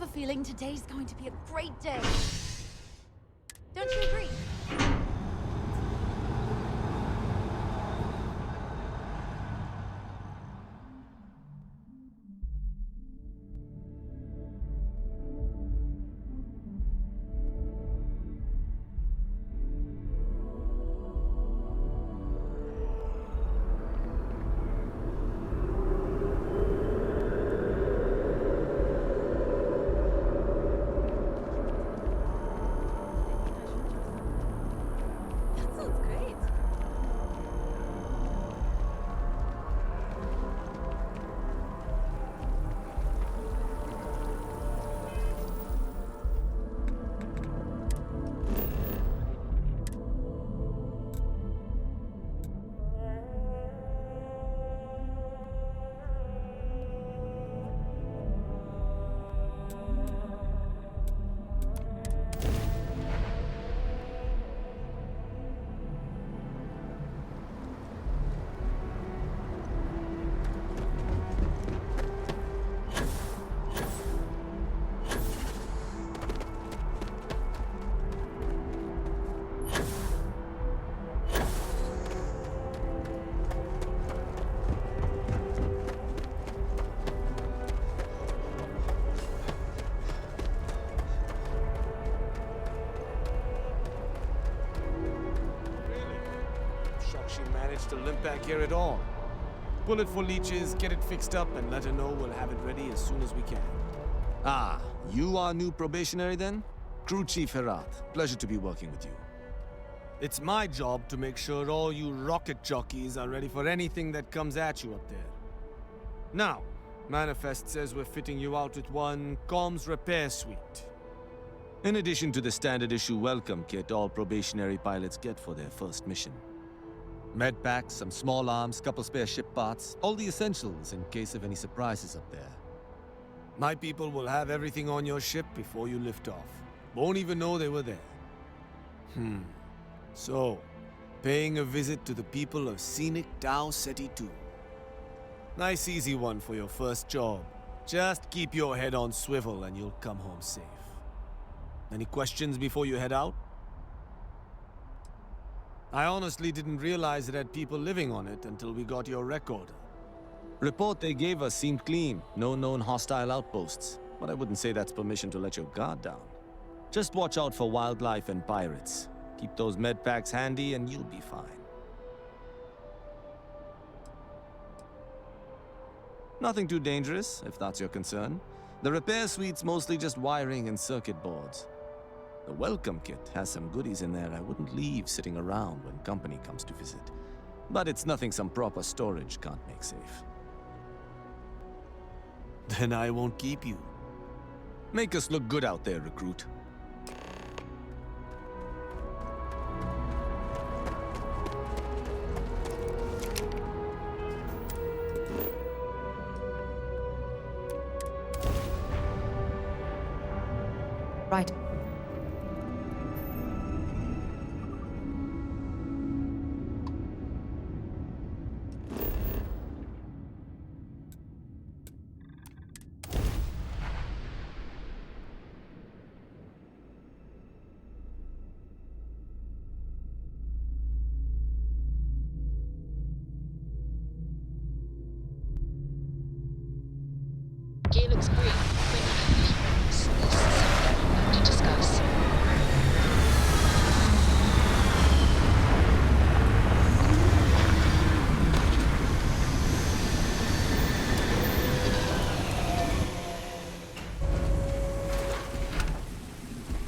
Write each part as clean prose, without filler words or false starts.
have a feeling today's going to be a great day. Don't you agree? That sounds great. Shocked she managed to limp back here at all. Pull it for leeches, get it fixed up, and let her know we'll have it ready as soon as we can. Ah, you are new probationary then? Crew Chief Herat, pleasure to be working with you. It's my job to make sure all you rocket jockeys are ready for anything that comes at you up there. Now, Manifest says we're fitting you out with one comms repair suite. In addition to the standard issue welcome kit all probationary pilots get for their first mission. Med packs, some small arms, couple spare ship parts, all the essentials in case of any surprises up there. My people will have everything on your ship before you lift off. Won't even know they were there. So, paying a visit to the people of scenic Tau Ceti 2. Nice easy one for your first job. Just keep your head on swivel and you'll come home safe. Any questions before you head out? I honestly didn't realize it had people living on it until we got your recorder. Report they gave us seemed clean, no known hostile outposts. But I wouldn't say that's permission to let your guard down. Just watch out for wildlife and pirates. Keep those med packs handy and you'll be fine. Nothing too dangerous, if that's your concern. The repair suite's mostly just wiring and circuit boards. The welcome kit has some goodies in there I wouldn't leave sitting around when company comes to visit. But it's nothing some proper storage can't make safe. Then I won't keep you. Make us look good out there, recruit. Right. Gear looks green. To discuss.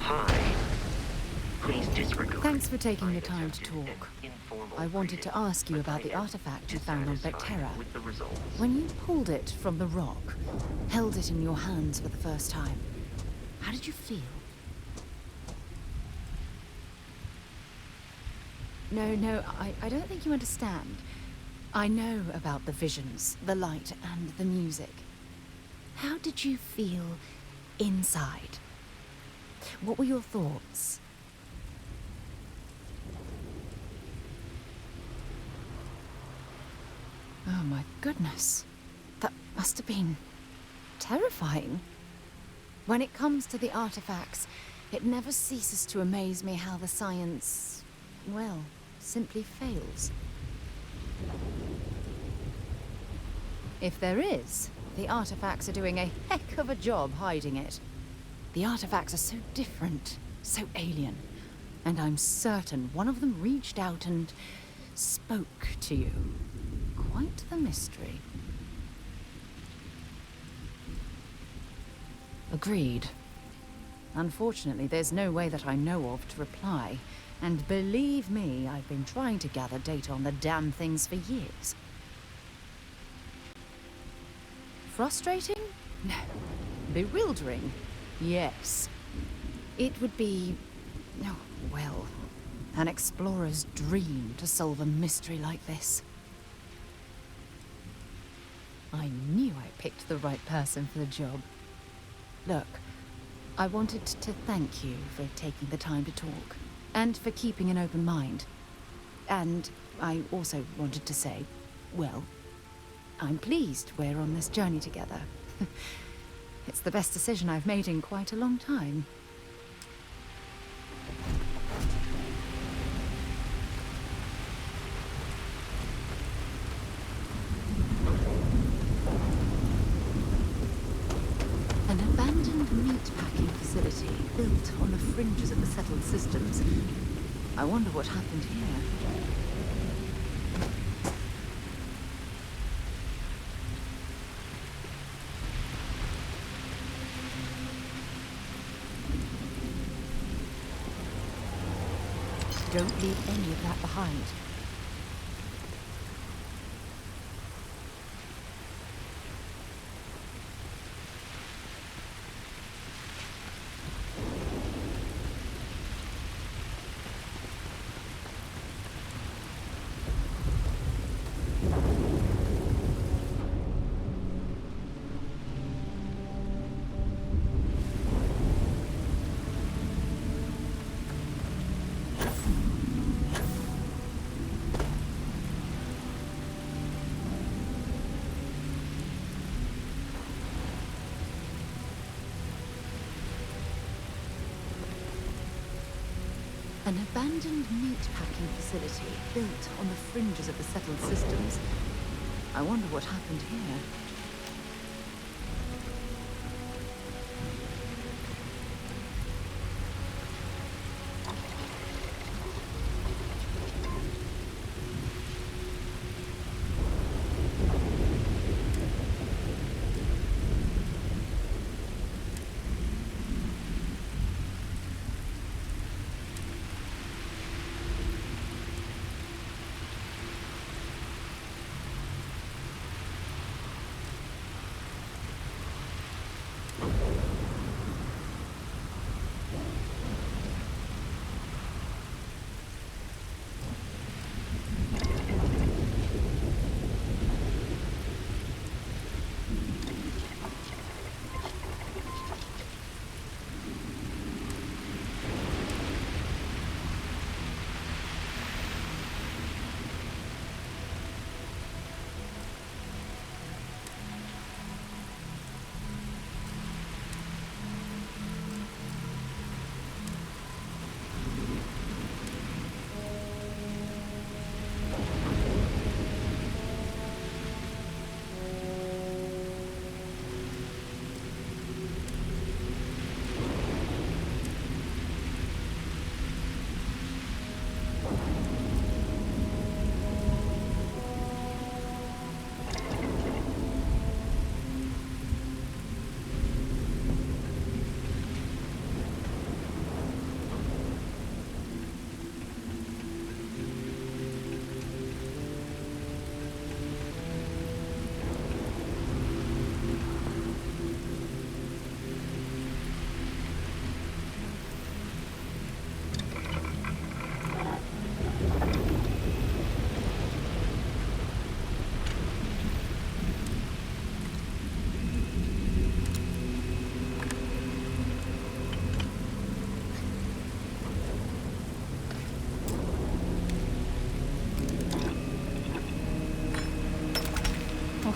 Hi. Please disregard. Thanks for taking the time to talk. I wanted to ask you about the artifact you found on Vectera. When you pulled it from the rock, held it in your hands for the first time, how did you feel? No, I don't think you understand. I know about the visions, the light, and the music. How did you feel inside? What were your thoughts? Oh my goodness. That must have been terrifying. When it comes to the artifacts, it never ceases to amaze me how the science, well, simply fails. If there is, the artifacts are doing a heck of a job hiding it. The artifacts are so different, so alien, and I'm certain one of them reached out and spoke to you. Quite the mystery. Agreed. Unfortunately, there's no way that I know of to reply. And believe me, I've been trying to gather data on the damn things for years. Frustrating? No. Bewildering? Yes. It would be... oh, well, an explorer's dream to solve a mystery like this. I knew I picked the right person for the job. Look, I wanted to thank you for taking the time to talk, and for keeping an open mind. And I also wanted to say, well, I'm pleased we're on this journey together. It's the best decision I've made in quite a long time. An abandoned meatpacking facility built on the fringes of the settled systems. I wonder what happened here. Don't leave any of that behind. An abandoned meatpacking facility built on the fringes of the settled systems. I wonder what happened here.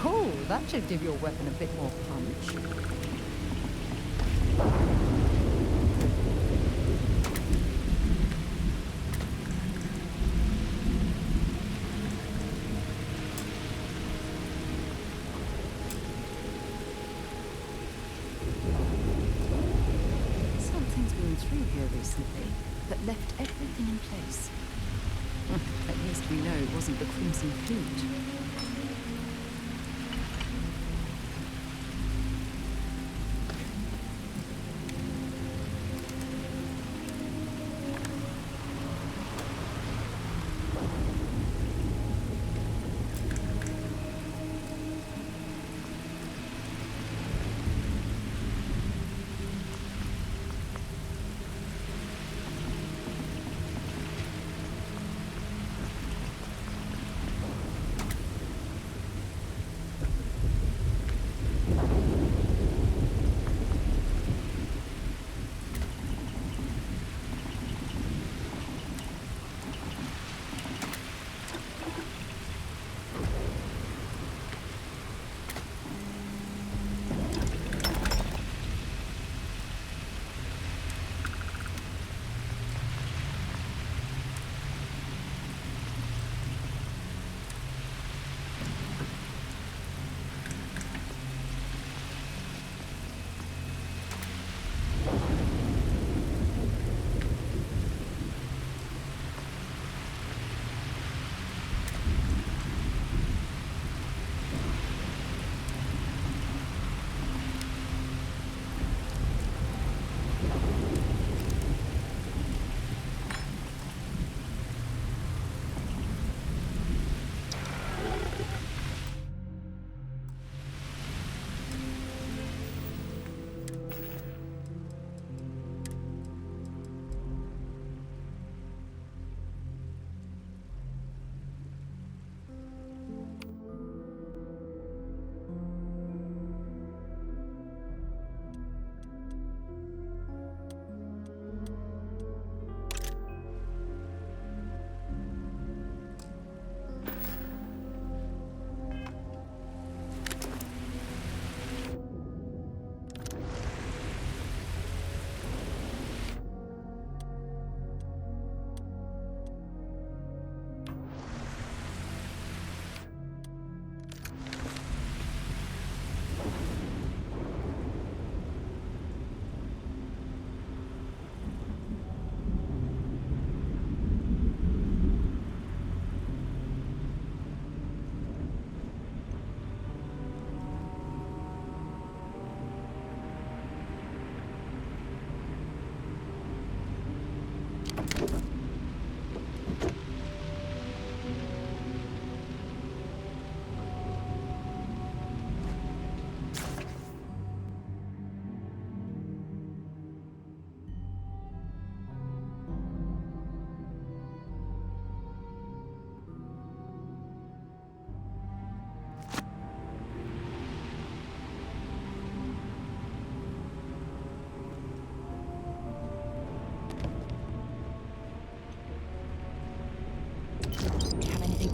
Oh, that should give your weapon a bit more punch. Something's been through here recently that left everything in place. At least we know it wasn't the Crimson Flute.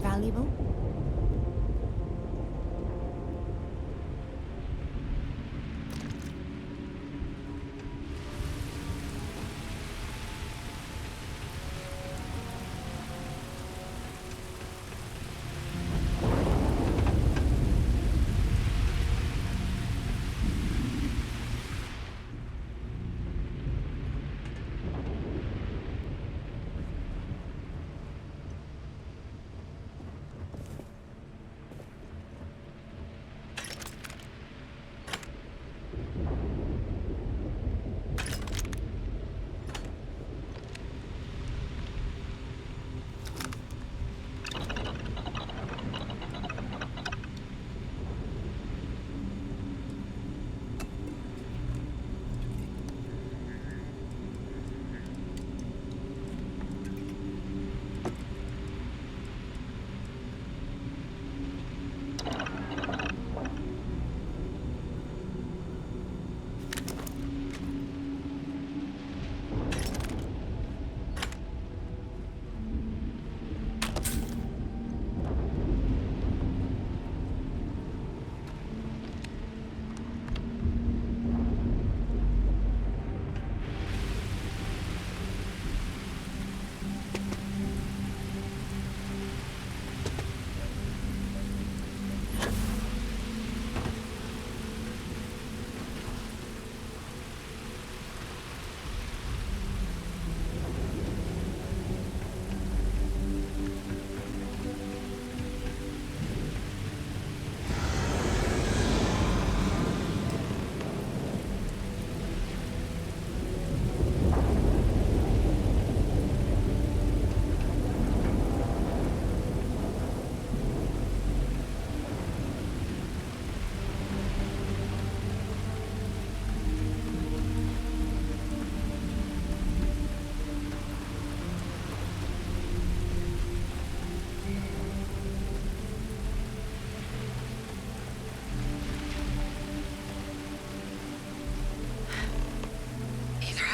Valuable?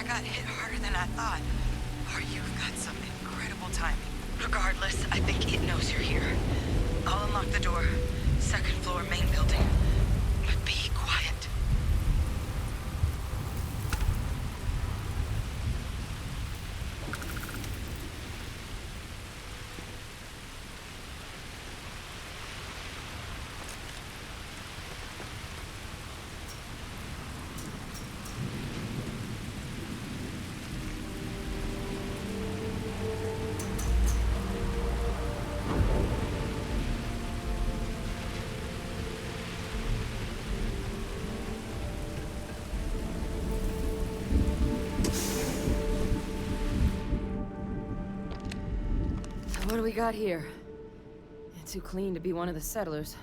got hit harder than I thought. Or you've got some incredible timing. Regardless, I think it knows you're here. I'll unlock the door. Second floor, main building. But be quiet. What do we got here? Too clean to be one of the settlers.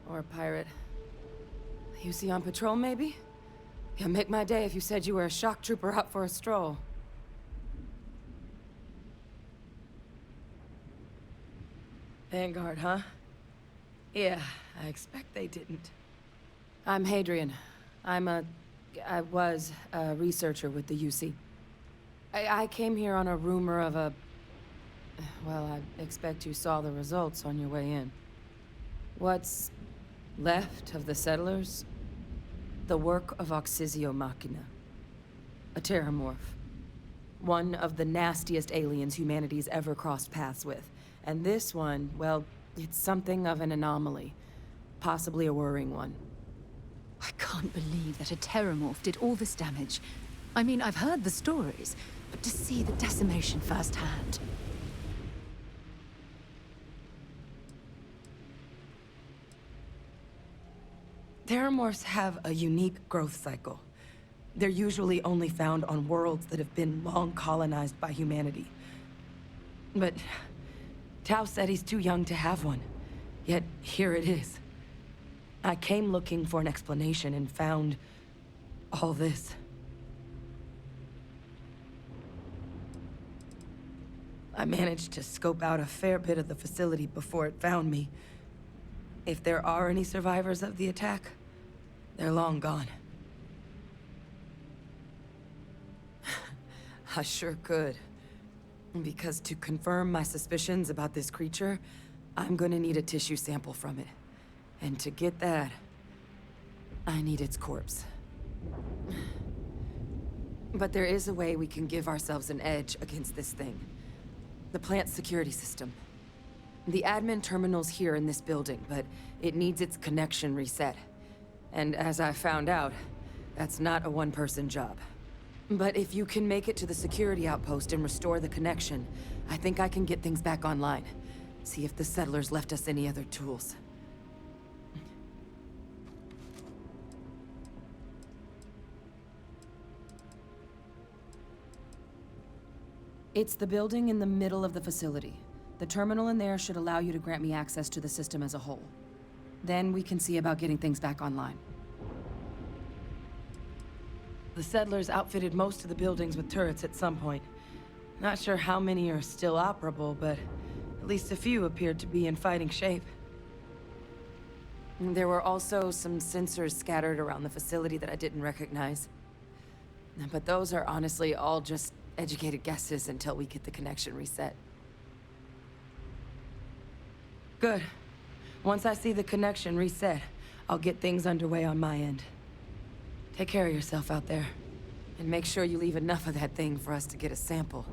Or a pirate. You see on patrol, maybe? Yeah, make my day if you said you were a shock trooper out for a stroll. Vanguard, huh? Yeah, I expect they didn't. I'm Hadrian. I was a researcher with the UC. I came here on a rumor of a... Well, I expect you saw the results on your way in. What's left of the settlers? The work of Oxysio Machina. A terramorph. One of the nastiest aliens humanity's ever crossed paths with. And this one, well, it's something of an anomaly. Possibly a worrying one. I can't believe that a terramorph did all this damage. I mean, I've heard the stories, but to see the decimation firsthand... Terramorphs have a unique growth cycle. They're usually only found on worlds that have been long colonized by humanity. But Tau said he's too young to have one. Yet here it is. I came looking for an explanation and found all this. I managed to scope out a fair bit of the facility before it found me. If there are any survivors of the attack, they're long gone. I sure could. Because to confirm my suspicions about this creature, I'm gonna need a tissue sample from it. And to get that, I need its corpse. But there is a way we can give ourselves an edge against this thing. The plant's security system. The admin terminal's here in this building, but it needs its connection reset. And as I found out, that's not a one-person job. But if you can make it to the security outpost and restore the connection, I think I can get things back online. See if the settlers left us any other tools. It's the building in the middle of the facility. The terminal in there should allow you to grant me access to the system as a whole. Then we can see about getting things back online. The settlers outfitted most of the buildings with turrets at some point. Not sure how many are still operable, but at least a few appeared to be in fighting shape. There were also some sensors scattered around the facility that I didn't recognize. But those are honestly all just educated guesses until we get the connection reset. Good. Once I see the connection reset, I'll get things underway on my end. Take care of yourself out there. And make sure you leave enough of that thing for us to get a sample.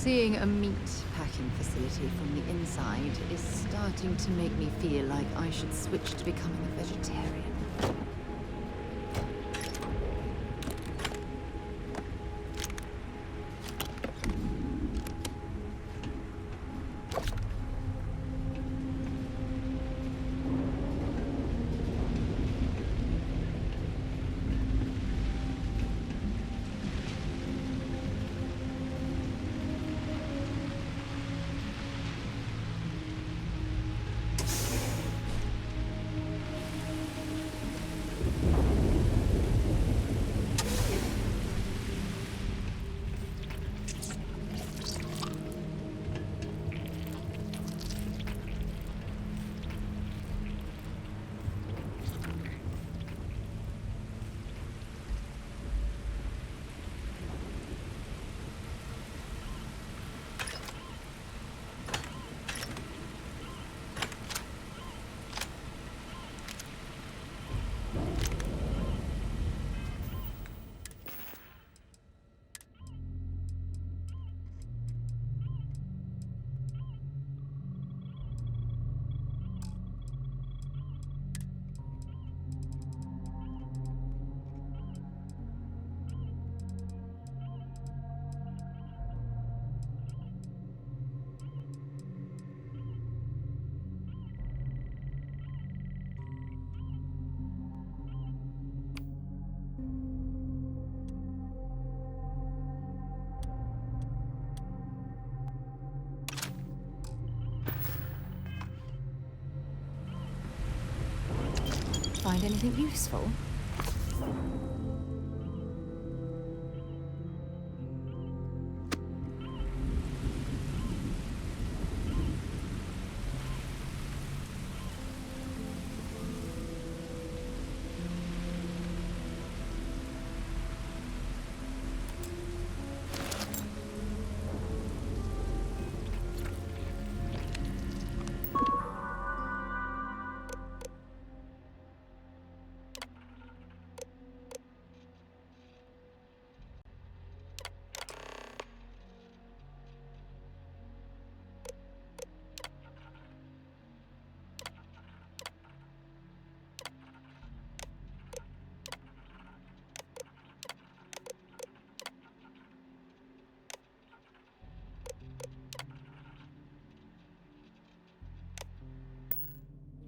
Seeing a meat packing facility from the inside is starting to make me feel like I should switch to becoming a vegetarian. Find anything useful?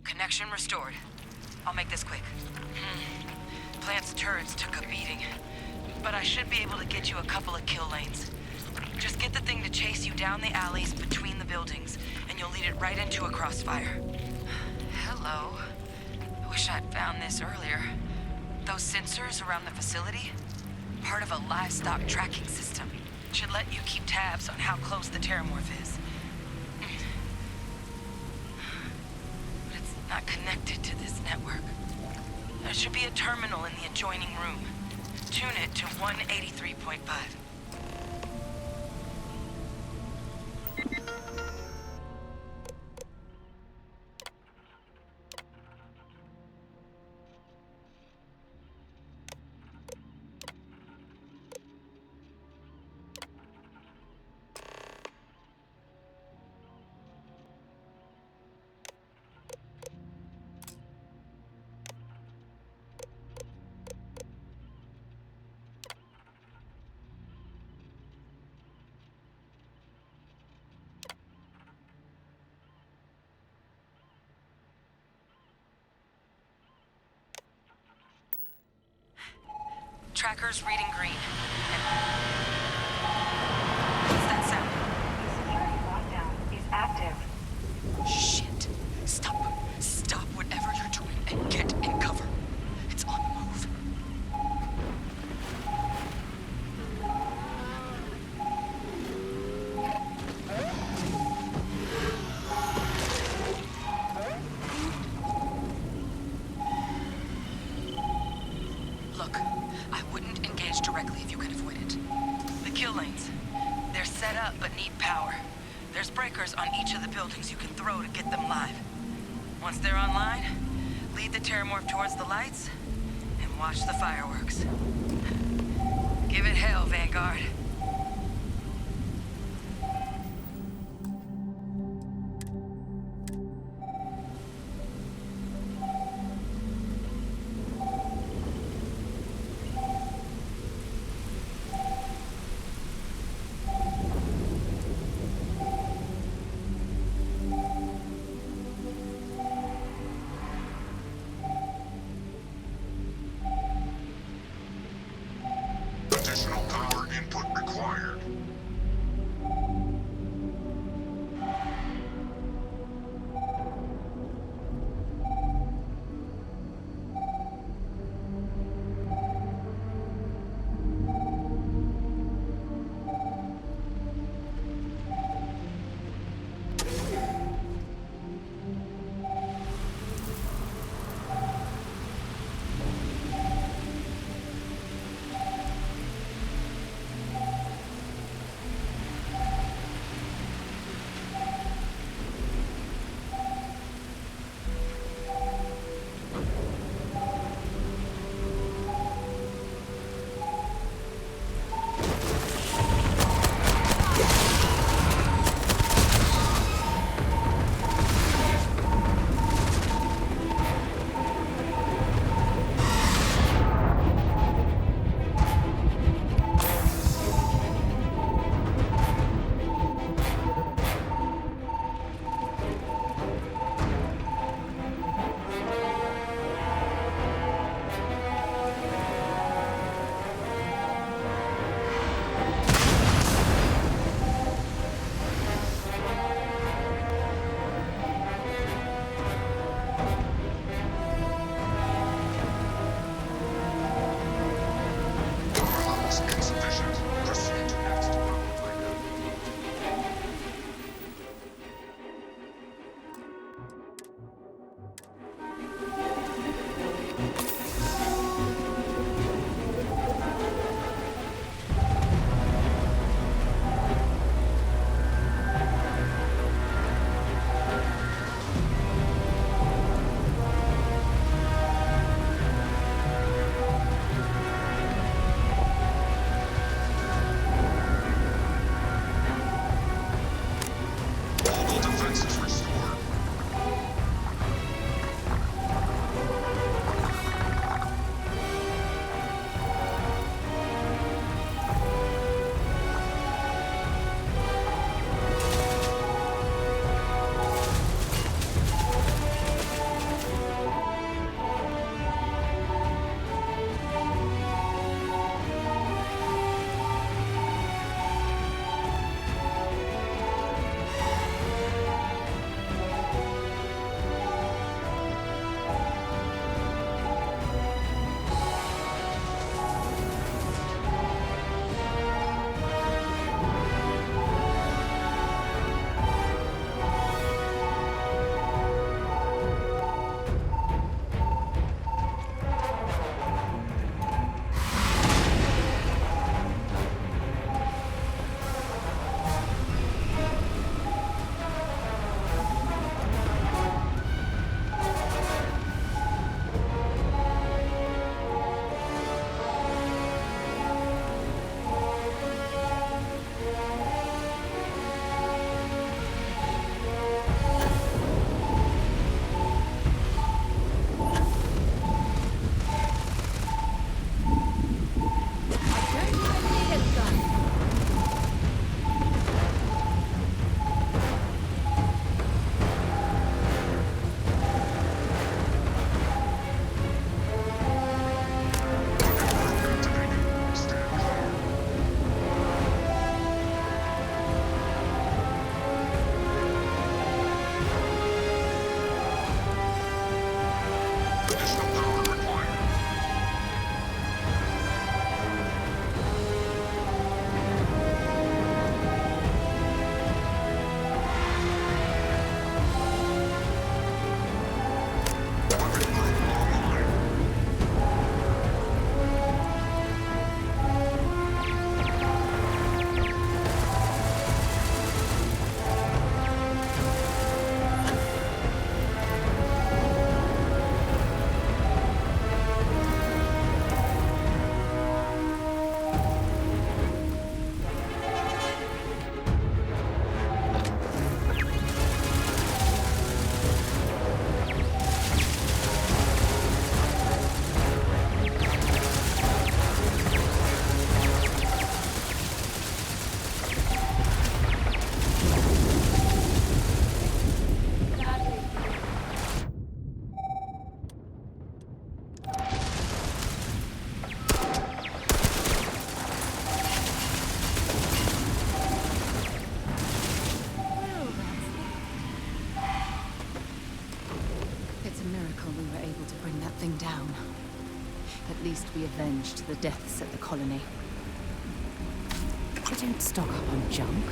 Connection restored. I'll make this quick. Plant's turrets took a beating, but I should be able to get you a couple of kill lanes. Just get the thing to chase you down the alleys between the buildings, and you'll lead it right into a crossfire. Hello. I wish I'd found this earlier. Those sensors around the facility? Part of a livestock tracking system. Should let you keep tabs on how close the terramorph is. But it's not connected to this network. There should be a terminal in the adjoining room. Tune it to 183.5. Tracker's reading green. What's that sound? Security lockdown is active. Shit. Stop. Stop whatever you're doing and get in cover. It's on the move. Look, I wouldn't engage directly if you could avoid it. The kill lanes. They're set up but need power. There's breakers on each of the buildings you can throw to get them live. Once they're online, lead the terramorph towards the lights and watch the fireworks. Give it hell, Vanguard. least we avenged the deaths at the colony. But don't stock up on junk.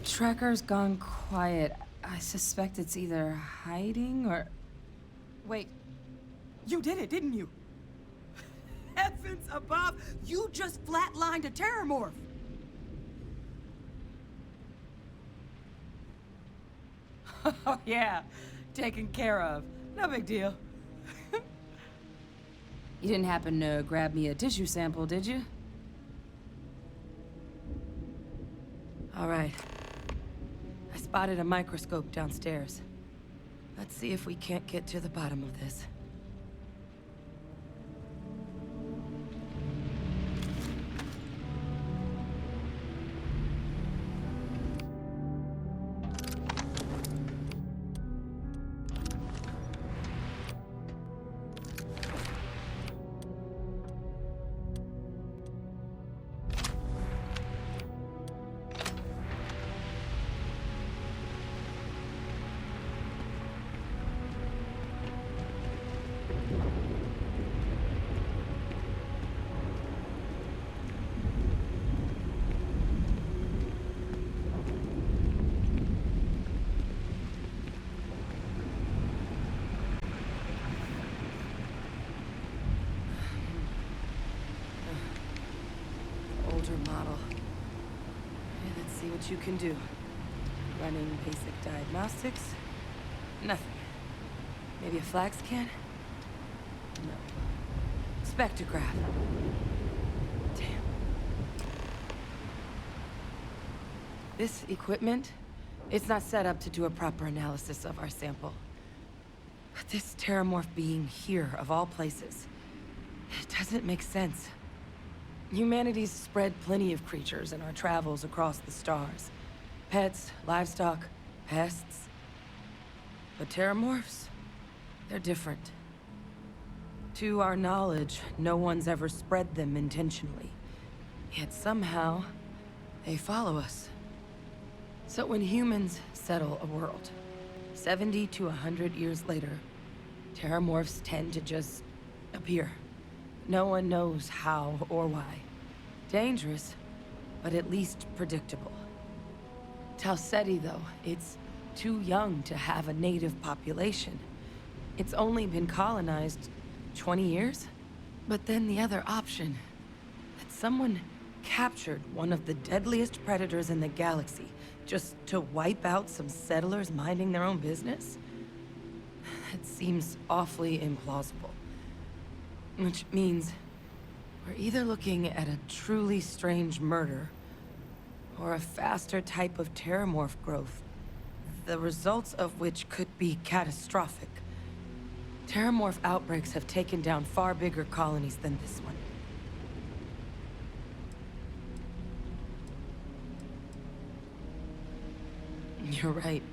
Tracker's gone quiet. I suspect it's either hiding or... Wait. You did it, didn't you? Heavens above! You just flatlined a terramorph! Oh, yeah. Taken care of. No big deal. You didn't happen to grab me a tissue sample, did you? All right. I spotted a microscope downstairs. Let's see if we can't get to the bottom of this. Model. Okay, let's see what you can do. Running basic diagnostics? Nothing. Maybe a flag scan? No. Spectrograph. Damn. This equipment, it's not set up to do a proper analysis of our sample. But this terramorph being here, of all places, it doesn't make sense. Humanity's spread plenty of creatures in our travels across the stars. Pets, livestock, pests. But terramorphs, they're different. To our knowledge, no one's ever spread them intentionally. Yet somehow, they follow us. So when humans settle a world, 70 to 100 years later, terramorphs tend to just appear. No one knows how or why. Dangerous, but at least predictable. Tau Ceti, though, it's too young to have a native population. It's only been colonized 20 years? But then the other option, that someone captured one of the deadliest predators in the galaxy just to wipe out some settlers minding their own business? It seems awfully implausible. Which means we're either looking at a truly strange murder or a faster type of terramorph growth, the results of which could be catastrophic. Terramorph outbreaks have taken down far bigger colonies than this one. You're right.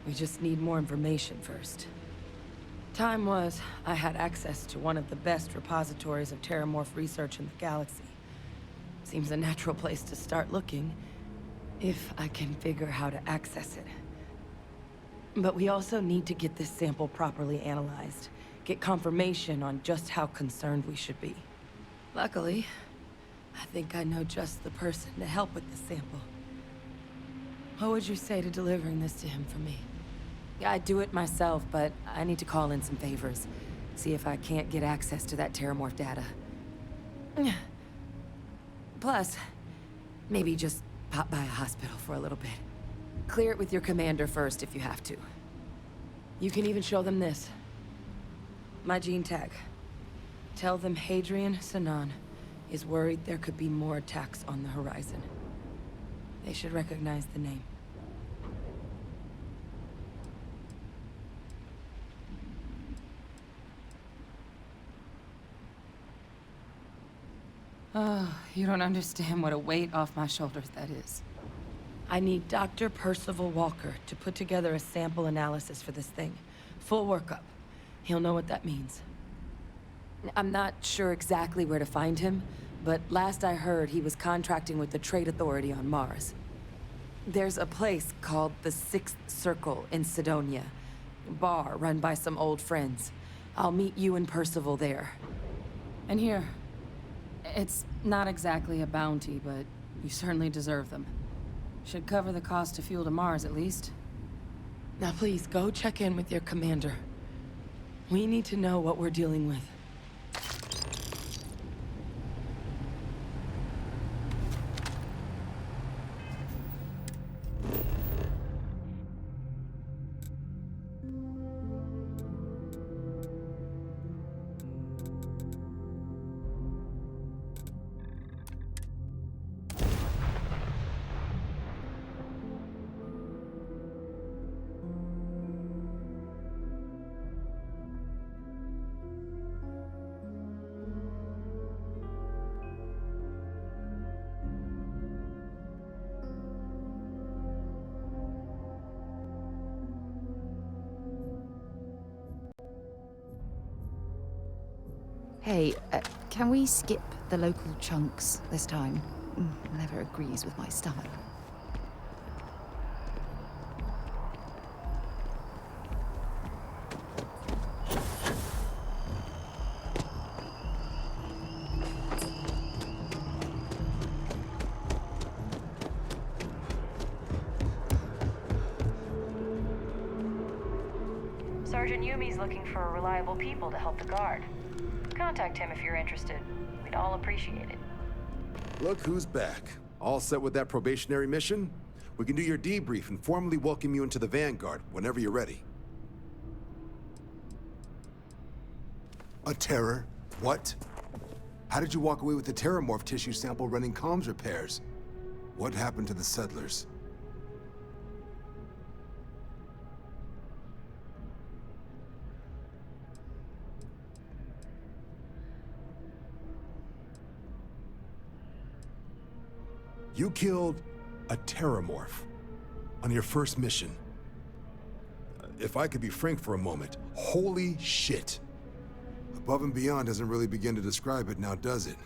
We just need more information first. Time was, I had access to one of the best repositories of terramorph research in the galaxy. Seems a natural place to start looking, if I can figure how to access it. But we also need to get this sample properly analyzed, get confirmation on just how concerned we should be. Luckily, I think I know just the person to help with the sample. What would you say to delivering this to him for me? I'd do it myself, but I need to call in some favors. See if I can't get access to that terramorph data. Plus, maybe just pop by a hospital for a little bit. Clear it with your commander first if you have to. You can even show them this. My gene tag. Tell them Hadrian Sanan is worried there could be more attacks on the horizon. They should recognize the name. Oh, you don't understand what a weight off my shoulders that is. I need Dr. Percival Walker to put together a sample analysis for this thing. Full workup. He'll know what that means. I'm not sure exactly where to find him, but last I heard he was contracting with the Trade Authority on Mars. There's a place called the Sixth Circle in Sidonia. A bar run by some old friends. I'll meet you and Percival there. And here, it's not exactly a bounty, but you certainly deserve them. Should cover the cost of fuel to Mars, at least. Now please, go check in with your commander. We need to know what we're dealing with. Hey, can we skip the local chunks this time? Never agrees with my stomach. Sergeant Yumi's looking for reliable people to help the guard. Contact him if you're interested. We'd all appreciate it. Look who's back. All set with that probationary mission? We can do your debrief and formally welcome you into the Vanguard whenever you're ready. A terror? What? How did you walk away with the terramorph tissue sample running comms repairs? What happened to the settlers? You killed a terramorph on your first mission. If I could be frank for a moment, holy shit. Above and beyond doesn't really begin to describe it now, does it?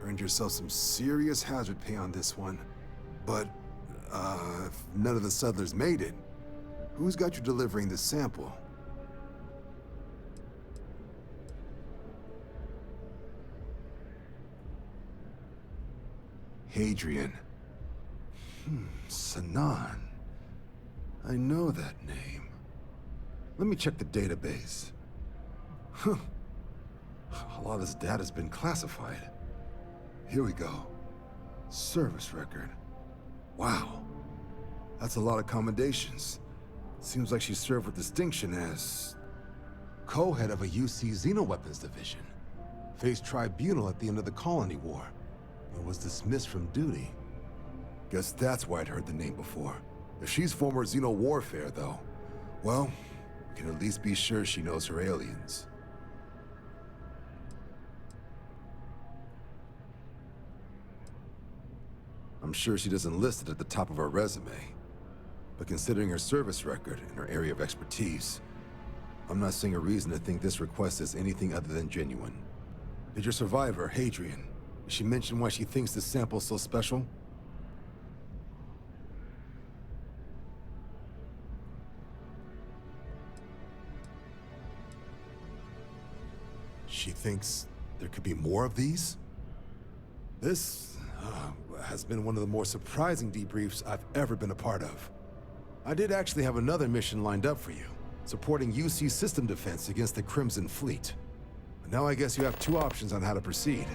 Earned yourself some serious hazard pay on this one. But, if none of the settlers made it, who's got you delivering this sample? Hadrian. Sanan. I know that name. Let me check the database. Huh. A lot of this data's been classified. Here we go. Service record. Wow. That's a lot of commendations. Seems like she served with distinction as co-head of a UC Xenoweapons division. Faced tribunal at the end of the Colony War. And was dismissed from duty. Guess that's why I'd heard the name before. If she's former Xeno warfare, though, well, we can at least be sure she knows her aliens. I'm sure she doesn't list it at the top of her resume. But considering her service record and her area of expertise, I'm not seeing a reason to think this request is anything other than genuine. Did your survivor, Hadrian, did she mention why she thinks this sample's so special? She thinks there could be more of these? This has been one of the more surprising debriefs I've ever been a part of. I did actually have another mission lined up for you, supporting UC system defense against the Crimson Fleet. But now I guess you have two options on how to proceed.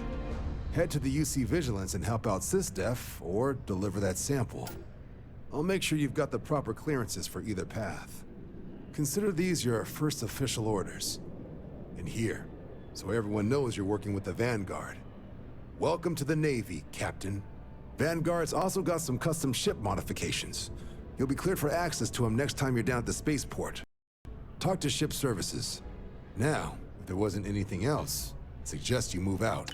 Head to the UC Vigilance and help out SysDef, or deliver that sample. I'll make sure you've got the proper clearances for either path. Consider these your first official orders. And here, so everyone knows you're working with the Vanguard. Welcome to the Navy, Captain. Vanguard's also got some custom ship modifications. You'll be cleared for access to them next time you're down at the spaceport. Talk to ship services. Now, if there wasn't anything else, I'd suggest you move out.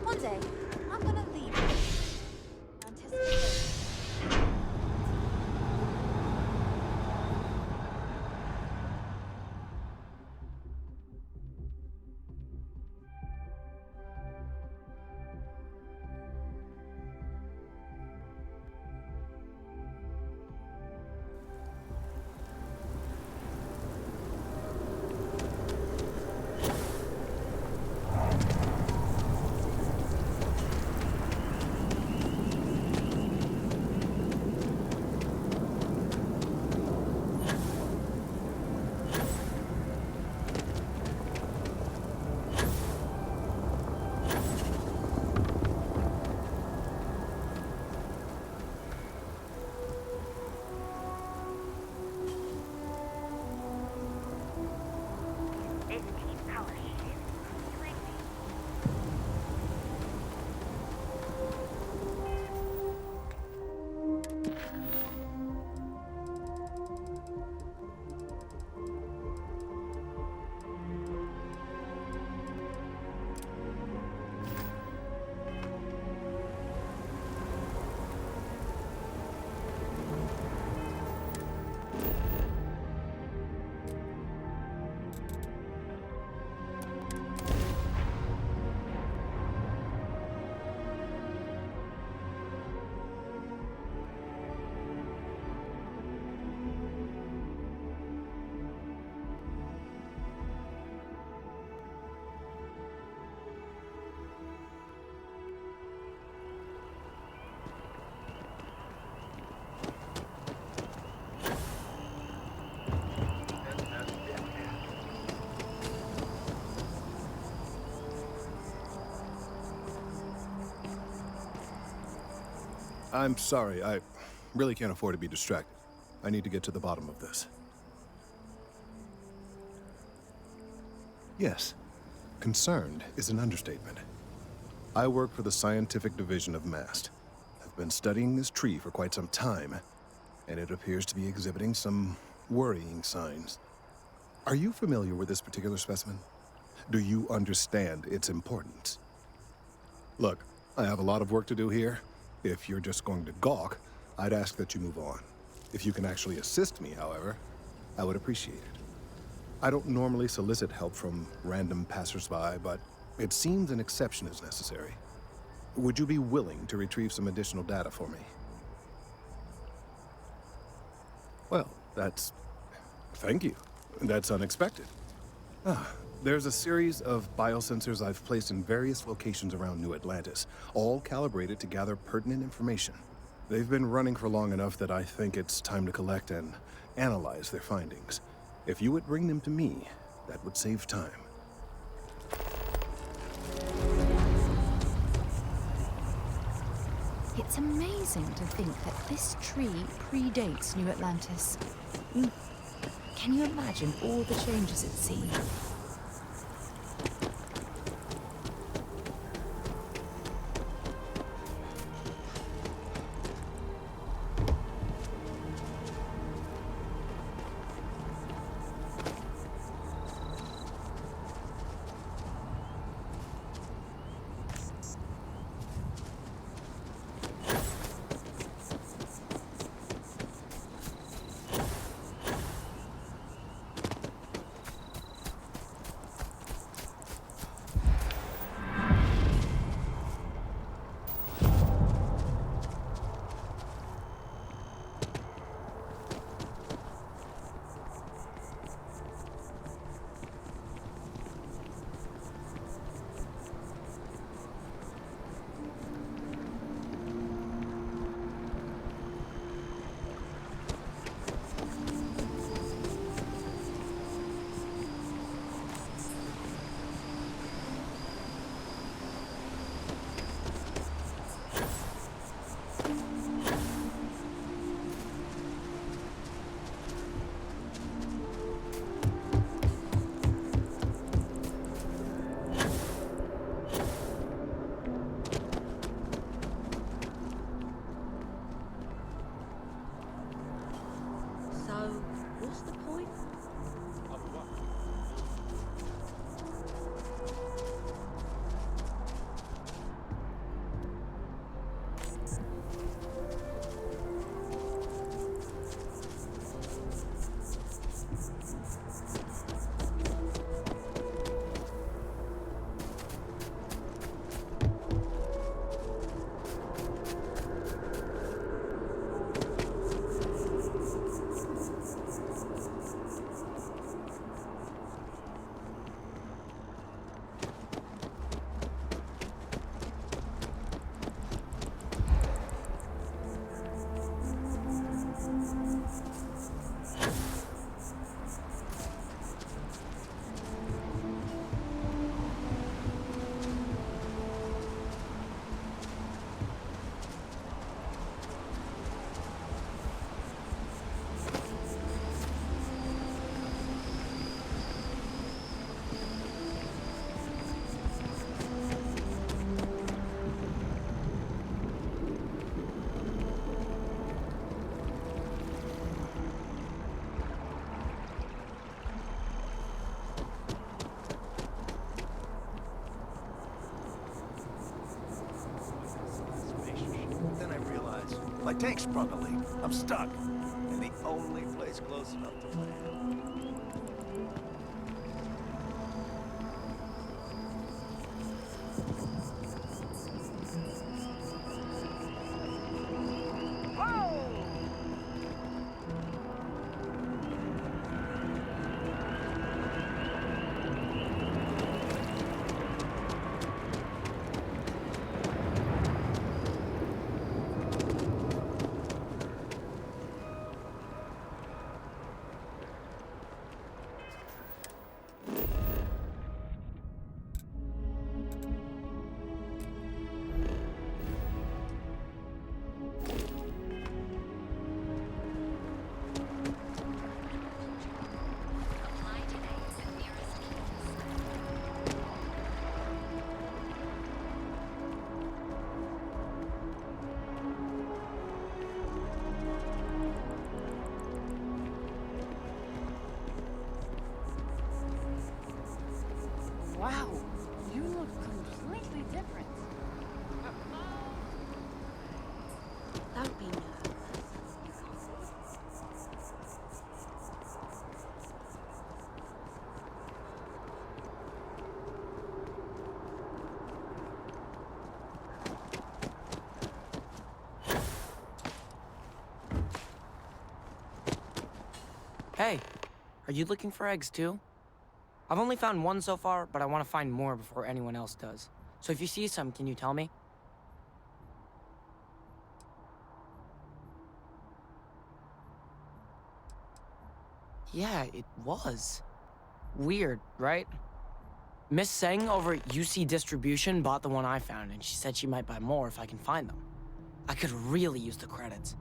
One day, I'm gonna leave. Anticipate. I'm sorry, I really can't afford to be distracted. I need to get to the bottom of this. Yes, concerned is an understatement. I work for the scientific division of MAST. I've been studying this tree for quite some time, and it appears to be exhibiting some worrying signs. Are you familiar with this particular specimen? Do you understand its importance? Look, I have a lot of work to do here. If you're just going to gawk, I'd ask that you move on. If you can actually assist me, however, I would appreciate it. I don't normally solicit help from random passersby, but it seems an exception is necessary. Would you be willing to retrieve some additional data for me? Well, thank you. That's unexpected. There's a series of biosensors I've placed in various locations around New Atlantis, all calibrated to gather pertinent information. They've been running for long enough that I think it's time to collect and analyze their findings. If you would bring them to me, that would save time. It's amazing to think that this tree predates New Atlantis. Can you imagine all the changes it's seen? My tank sprung a leak. I'm stuck. In the only place close enough to land. Wow, you look completely different. Don't be nervous. Hey, are you looking for eggs too? I've only found one so far, but I want to find more before anyone else does. So if you see some, can you tell me? Yeah, it was. Weird, right? Miss Seng over at UC Distribution bought the one I found, and she said she might buy more if I can find them. I could really use the credits.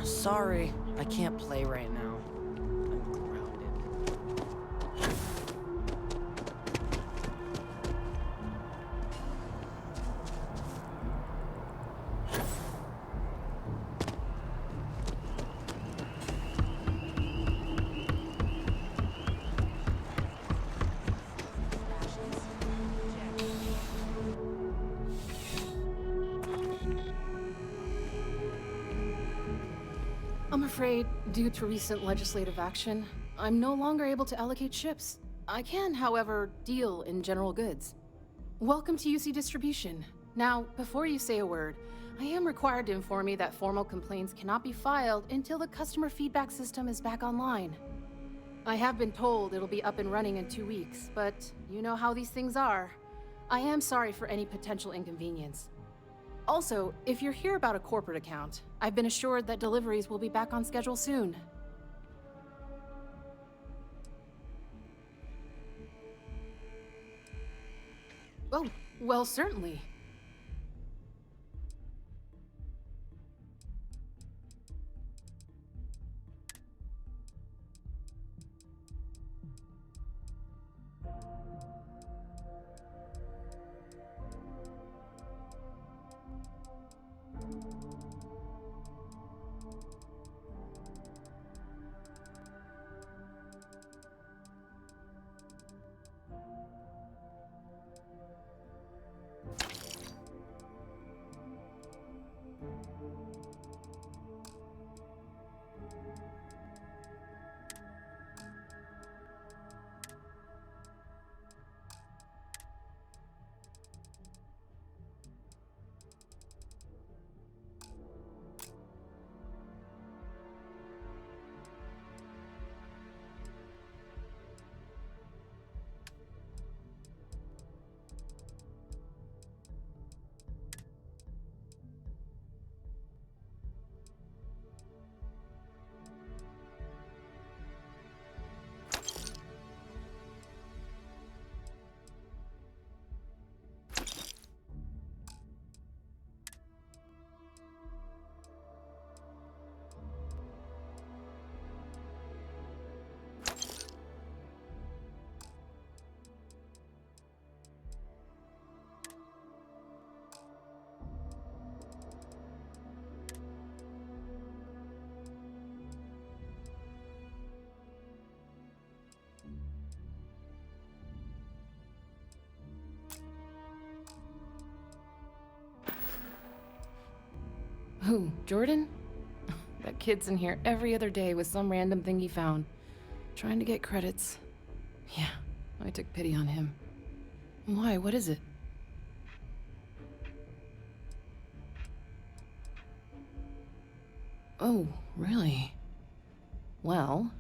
Sorry, I can't play right now. I'm grounded. I'm afraid, due to recent legislative action, I'm no longer able to allocate ships. I can, however, deal in general goods. Welcome to UC Distribution. Now, before you say a word, I am required to inform you that formal complaints cannot be filed until the customer feedback system is back online. I have been told it'll be up and running in 2 weeks, but you know how these things are. I am sorry for any potential inconvenience. Also, if you're here about a corporate account, I've been assured that deliveries will be back on schedule soon. Oh, well, certainly. Who, Jordan? That kid's in here every other day with some random thing he found, trying to get credits. Yeah, I took pity on him. Why? What is it? Oh, really? Well,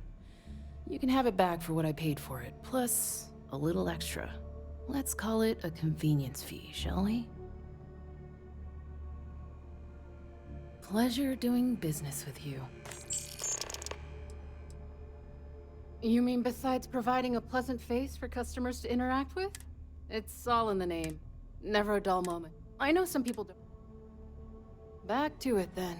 you can have it back for what I paid for it, plus a little extra. Let's call it a convenience fee, shall we? Pleasure doing business with you. You mean besides providing a pleasant face for customers to interact with? It's all in the name. Never a dull moment. I know some people do. Back to it then.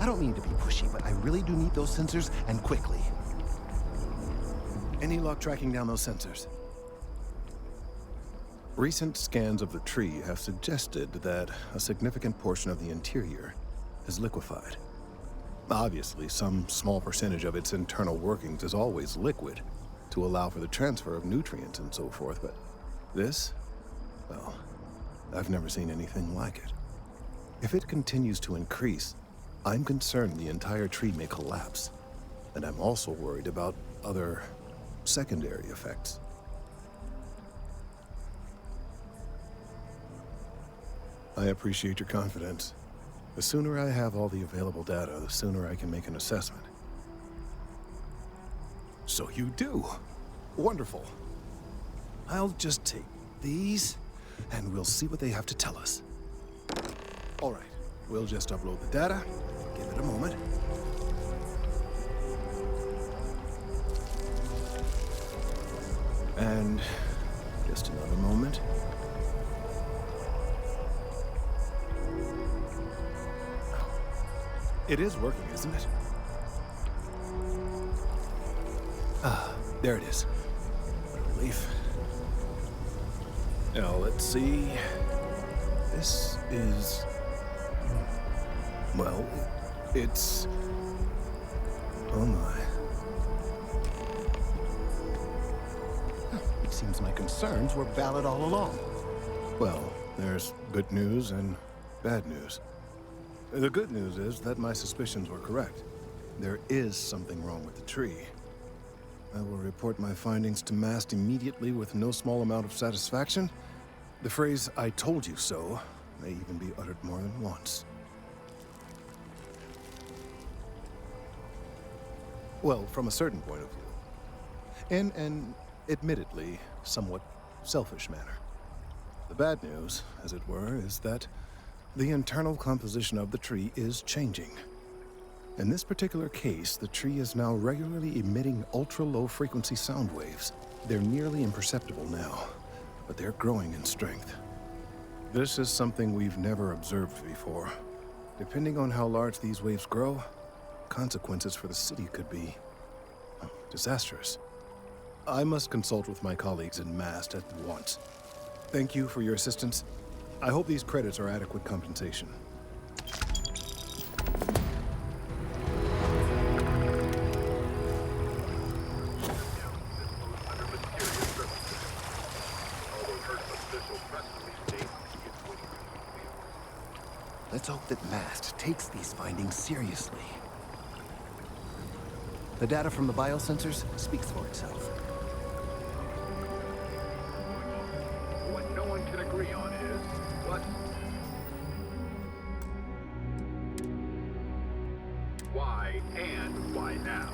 I don't mean to be pushy, but I really do need those sensors, and quickly. Any luck tracking down those sensors? Recent scans of the tree have suggested that a significant portion of the interior is liquefied. Obviously, some small percentage of its internal workings is always liquid to allow for the transfer of nutrients and so forth, but this, well, I've never seen anything like it. If it continues to increase, I'm concerned the entire tree may collapse, and I'm also worried about other secondary effects. I appreciate your confidence. The sooner I have all the available data, the sooner I can make an assessment. So you do? Wonderful. I'll just take these, and we'll see what they have to tell us. All right, we'll just upload the data. Give it a moment. And just another moment. It is working, isn't it? Ah, there it is. What a relief. Now, let's see. This is... well, it's... oh my. It seems my concerns were valid all along. Well, there's good news and bad news. The good news is that my suspicions were correct. There is something wrong with the tree. I will report my findings to MAST immediately with no small amount of satisfaction. The phrase, "I told you so," may even be uttered more than once. Well, from a certain point of view. In an, admittedly, somewhat selfish manner. The bad news, as it were, is that the internal composition of the tree is changing. In this particular case, the tree is now regularly emitting ultra-low frequency sound waves. They're nearly imperceptible now, but they're growing in strength. This is something we've never observed before. Depending on how large these waves grow, consequences for the city could be disastrous. I must consult with my colleagues in MAST at once. Thank you for your assistance. I hope these credits are adequate compensation. Let's hope that MAST takes these findings seriously. The data from the biosensors speaks for itself. What no one can agree on is what? Why and why now?